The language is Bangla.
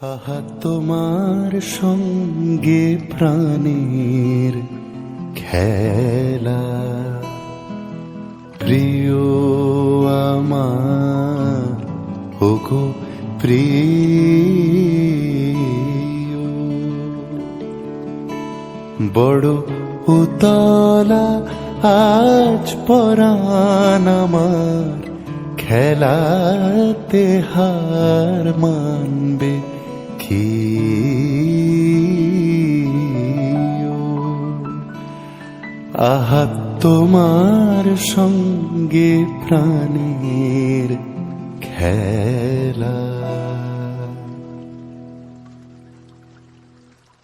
আহা তোমার সঙ্গে প্রাণের খেলা, প্রিয় আমার ওগো প্রিয়। বড় উতলা আজ পরাণ আমার, খেলাতে হার মানবে কি? আহা তোমার সঙ্গে প্রাণের খেলা।